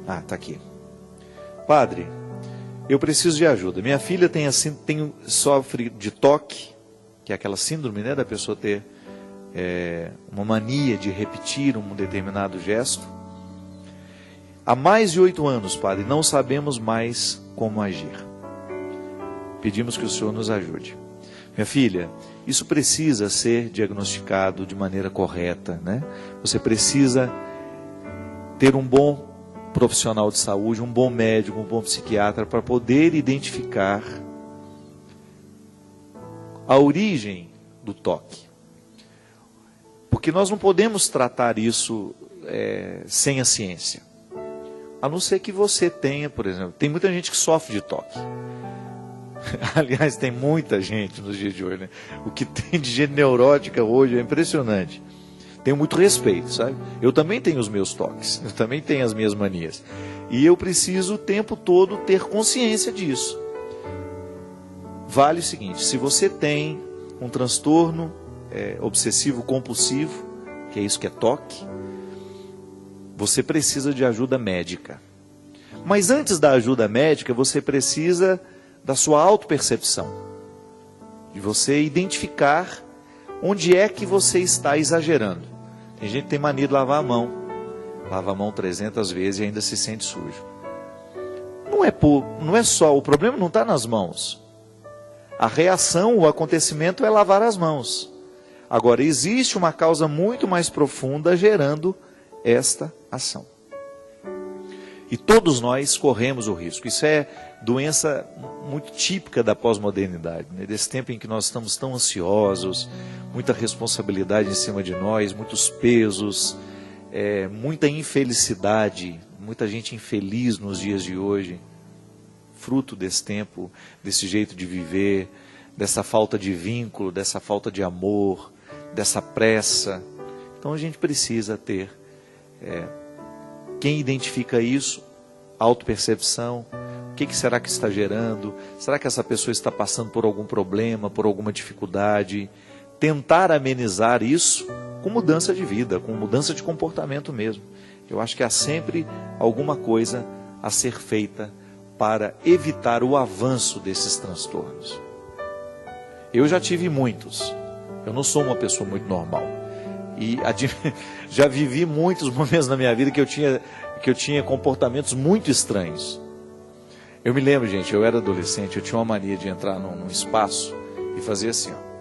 Ah, está aqui. Padre, eu preciso de ajuda. Minha filha sofre de toque, que é aquela síndrome, né, da pessoa ter uma mania de repetir um determinado gesto. Há mais de 8 anos, Padre, não sabemos mais como agir. Pedimos que o Senhor nos ajude. Minha filha, isso precisa ser diagnosticado de maneira correta, né? Você precisa ter um bom profissional de saúde, um bom médico, um bom psiquiatra para poder identificar a origem do toque. Porque nós não podemos tratar isso sem a ciência. A não ser que você tenha, por exemplo, tem muita gente que sofre de toque. Aliás, tem muita gente nos dias de hoje, né? O que tem de gente neurótica hoje é impressionante. Tenho muito respeito, sabe? Eu também tenho os meus toques, eu também tenho as minhas manias. E eu preciso o tempo todo ter consciência disso. Vale o seguinte, se você tem um transtorno obsessivo compulsivo, que é isso que é toque, você precisa de ajuda médica. Mas antes da ajuda médica, você precisa da sua autopercepção, de você identificar onde é que você está exagerando. Tem gente que tem mania de lavar a mão, lava a mão 300 vezes e ainda se sente sujo. Não é só, o problema não está nas mãos. A reação, o acontecimento é lavar as mãos. Agora, existe uma causa muito mais profunda gerando esta ação. E todos nós corremos o risco. Isso é doença muito típica da pós-modernidade, né? Desse tempo em que nós estamos tão ansiosos, muita responsabilidade em cima de nós, muitos pesos, muita infelicidade, muita gente infeliz nos dias de hoje, fruto desse tempo, desse jeito de viver, dessa falta de vínculo, dessa falta de amor, dessa pressa. Então a gente precisa ter quem identifica isso, autopercepção. O que será que está gerando? Será que essa pessoa está passando por algum problema, por alguma dificuldade? Tentar amenizar isso com mudança de vida, com mudança de comportamento mesmo. Eu acho que há sempre alguma coisa a ser feita para evitar o avanço desses transtornos. Eu já tive muitos. Eu não sou uma pessoa muito normal. E já vivi muitos momentos na minha vida que eu tinha comportamentos muito estranhos. Eu me lembro, gente, eu era adolescente, eu tinha uma mania de entrar num espaço e fazer assim, ó.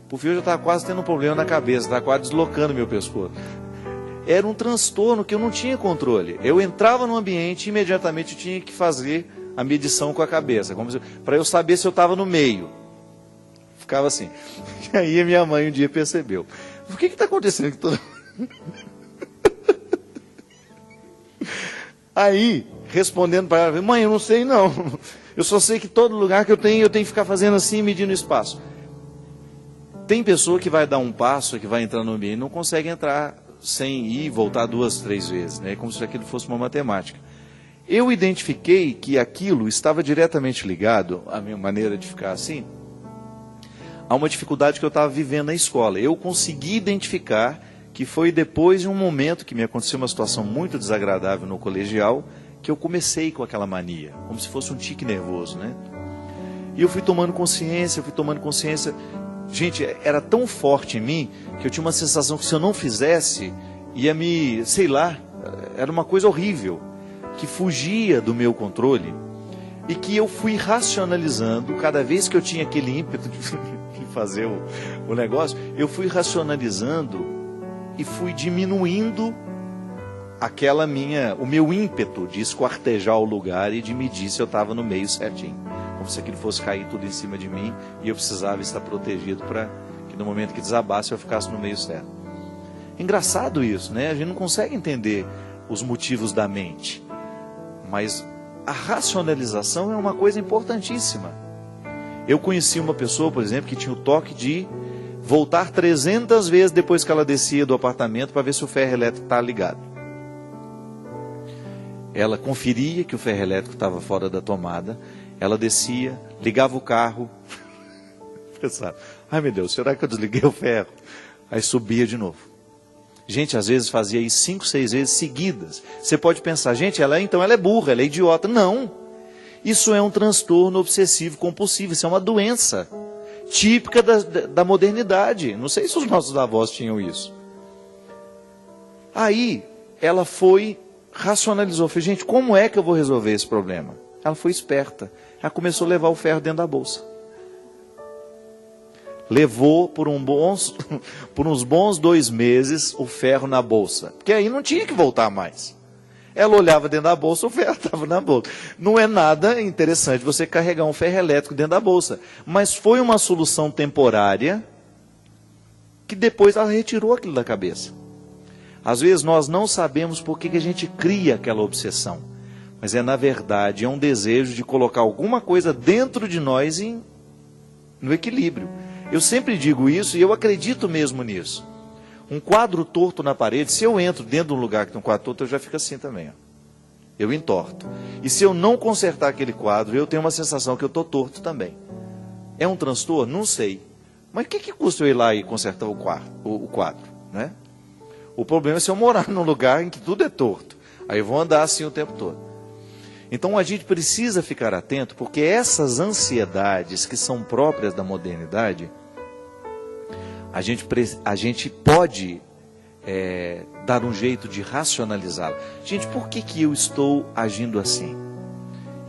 Por fim, eu já estava quase tendo um problema na cabeça, estava quase deslocando meu pescoço. Era um transtorno que eu não tinha controle. Eu entrava no ambiente e imediatamente eu tinha que fazer a medição com a cabeça, para eu saber se eu estava no meio. Ficava assim. E aí a minha mãe um dia percebeu. O que está acontecendo? Aí, respondendo para ela, mãe, eu não sei não. Eu só sei que todo lugar que eu tenho que ficar fazendo assim, medindo o espaço. Tem pessoa que vai dar um passo, que vai entrar no ambiente, não consegue entrar sem ir e voltar 2, 3 vezes, né? Como se aquilo fosse uma matemática. Eu identifiquei que aquilo estava diretamente ligado, a minha maneira de ficar assim, a uma dificuldade que eu estava vivendo na escola. Eu consegui identificar que foi depois de um momento que me aconteceu uma situação muito desagradável no colegial, que eu comecei com aquela mania, como se fosse um tique nervoso, né? E eu fui tomando consciência. Gente, era tão forte em mim, que eu tinha uma sensação que se eu não fizesse, ia me, sei lá, era uma coisa horrível, que fugia do meu controle, e que eu fui racionalizando, cada vez que eu tinha aquele ímpeto de fazer o negócio, eu fui racionalizando e fui diminuindo o meu ímpeto de esquartejar o lugar e de medir se eu estava no meio certinho. Como se aquilo fosse cair tudo em cima de mim e eu precisava estar protegido para que no momento que desabasse eu ficasse no meio certo. Engraçado isso, né? A gente não consegue entender os motivos da mente, mas a racionalização é uma coisa importantíssima. Eu conheci uma pessoa, por exemplo, que tinha o toque de voltar 300 vezes depois que ela descia do apartamento para ver se o ferro elétrico está ligado. Ela conferia que o ferro elétrico estava fora da tomada, ela descia, ligava o carro, pensava, ai meu Deus, será que eu desliguei o ferro? Aí subia de novo. Gente, às vezes fazia isso 5, 6 vezes seguidas. Você pode pensar, gente, então ela é burra, ela é idiota. Não. Isso é um transtorno obsessivo compulsivo, isso é uma doença típica da modernidade. Não sei se os nossos avós tinham isso. Aí, ela racionalizou, falou, gente, como é que eu vou resolver esse problema? Ela foi esperta, ela começou a levar o ferro dentro da bolsa. Levou por uns bons 2 meses o ferro na bolsa, porque aí não tinha que voltar mais. Ela olhava dentro da bolsa, o ferro estava na bolsa. Não é nada interessante você carregar um ferro elétrico dentro da bolsa, mas foi uma solução temporária que depois ela retirou aquilo da cabeça. Às vezes nós não sabemos por que a gente cria aquela obsessão, mas na verdade é um desejo de colocar alguma coisa dentro de nós no equilíbrio. Eu sempre digo isso e eu acredito mesmo nisso. Um quadro torto na parede, se eu entro dentro de um lugar que tem um quadro torto, eu já fico assim também. Ó. Eu entorto. E se eu não consertar aquele quadro, eu tenho uma sensação que eu estou torto também. É um transtorno? Não sei. Mas o que custa eu ir lá e consertar o quadro? Né? O problema é se eu morar num lugar em que tudo é torto. Aí eu vou andar assim o tempo todo. Então a gente precisa ficar atento, porque essas ansiedades que são próprias da modernidade, a gente pode dar um jeito de racionalizá-la. Gente, por que eu estou agindo assim?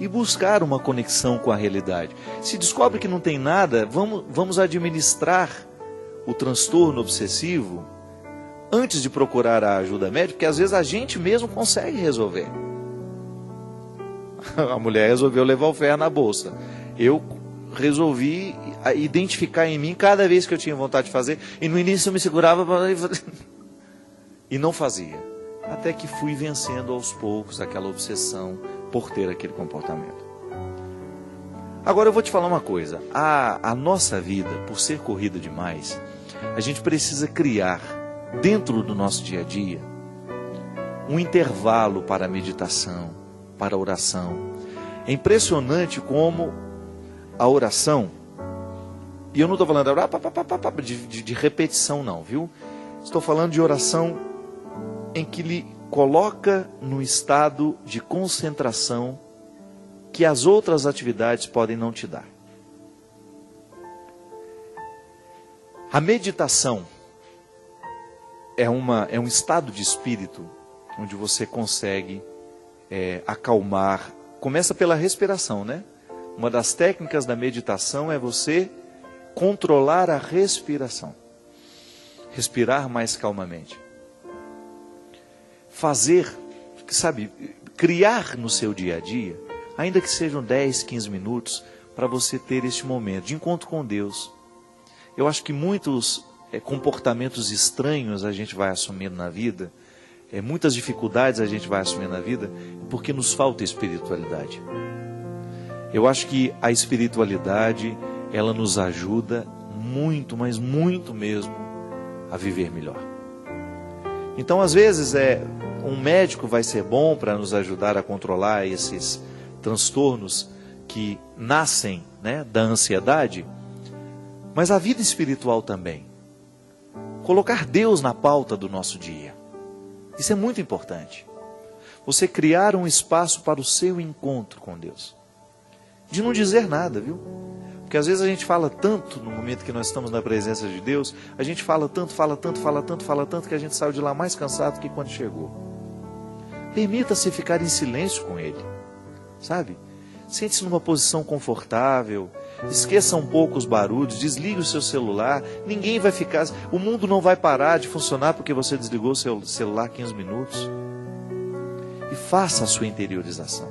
E buscar uma conexão com a realidade. Se descobre que não tem nada, vamos administrar o transtorno obsessivo antes de procurar a ajuda médica, porque às vezes a gente mesmo consegue resolver. A mulher resolveu levar o ferro na bolsa. Eu resolvi identificar em mim cada vez que eu tinha vontade de fazer, e no início eu me segurava e não fazia, até que fui vencendo aos poucos aquela obsessão por ter aquele comportamento. Agora eu vou te falar uma coisa, a nossa vida, por ser corrida demais, a gente precisa criar dentro do nosso dia a dia um intervalo para a meditação, para a oração. É impressionante como a oração, e eu não estou falando de repetição não, viu? Estou falando de oração em que lhe coloca no estado de concentração que as outras atividades podem não te dar. A meditação é um estado de espírito onde você consegue acalmar. Começa pela respiração, né? Uma das técnicas da meditação é você controlar a respiração. Respirar mais calmamente. Criar no seu dia a dia, ainda que sejam 10, 15 minutos, para você ter este momento de encontro com Deus. Eu acho que muitos comportamentos estranhos a gente vai assumindo na vida, muitas dificuldades a gente vai assumindo na vida, porque nos falta espiritualidade. Eu acho que a espiritualidade, ela nos ajuda muito, mas muito mesmo, a viver melhor. Então, às vezes, um médico vai ser bom para nos ajudar a controlar esses transtornos que nascem, né, da ansiedade, mas a vida espiritual também. Colocar Deus na pauta do nosso dia. Isso é muito importante. Você criar um espaço para o seu encontro com Deus. De não dizer nada, viu? Porque às vezes a gente fala tanto no momento que nós estamos na presença de Deus, a gente fala tanto, que a gente saiu de lá mais cansado que quando chegou. Permita-se ficar em silêncio com Ele, sabe? Sente-se numa posição confortável, esqueça um pouco os barulhos, desligue o seu celular, ninguém vai ficar, o mundo não vai parar de funcionar porque você desligou o seu celular 15 minutos. E faça a sua interiorização.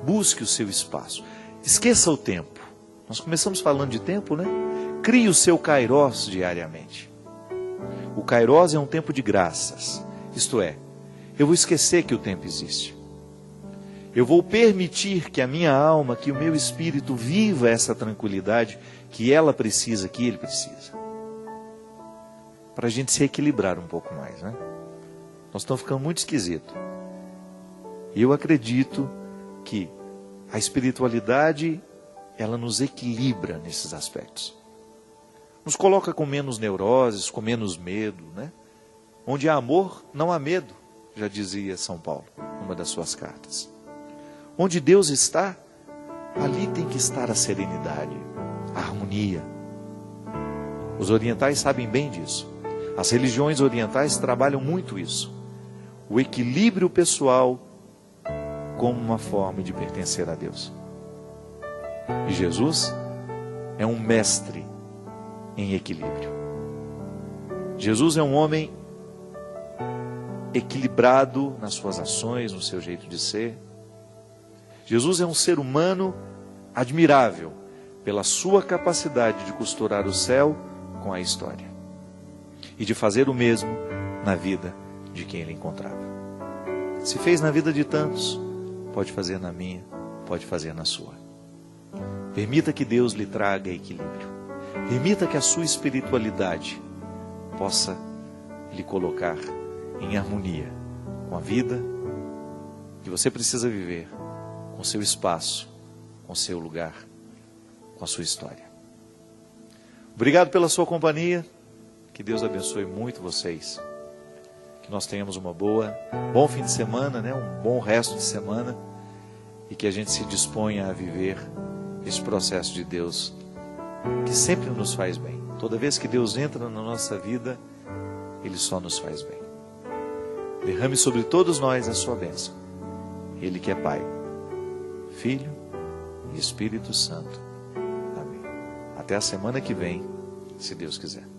Busque o seu espaço. Esqueça o tempo. Nós começamos falando de tempo, né? Crie o seu Kairos diariamente. O Kairos é um tempo de graças. Isto é, eu vou esquecer que o tempo existe. Eu vou permitir que a minha alma, que o meu espírito viva essa tranquilidade que ela precisa, que ele precisa. Para a gente se equilibrar um pouco mais, né? Nós estamos ficando muito esquisitos. E eu acredito que a espiritualidade, ela nos equilibra nesses aspectos. Nos coloca com menos neuroses, com menos medo, né? Onde há amor, não há medo, já dizia São Paulo, numa das suas cartas. Onde Deus está, ali tem que estar a serenidade, a harmonia. Os orientais sabem bem disso. As religiões orientais trabalham muito isso. O equilíbrio pessoal como uma forma de pertencer a Deus. E Jesus é um mestre em equilíbrio. Jesus é um homem equilibrado nas suas ações, no seu jeito de ser. Jesus é um ser humano admirável pela sua capacidade de costurar o céu com a história e de fazer o mesmo na vida de quem ele encontrava. Se fez na vida de tantos, pode fazer na minha, pode fazer na sua. Permita que Deus lhe traga equilíbrio. Permita que a sua espiritualidade possa lhe colocar em harmonia com a vida que você precisa viver, com seu espaço, com seu lugar, com a sua história. Obrigado pela sua companhia. Que Deus abençoe muito vocês. Que nós tenhamos bom fim de semana, um bom resto de semana, e que a gente se disponha a viver esse processo de Deus que sempre nos faz bem. Toda vez que Deus entra na nossa vida, Ele só nos faz bem. Derrame sobre todos nós a sua bênção. Ele que é Pai, Filho e Espírito Santo. Amém. Até a semana que vem, se Deus quiser.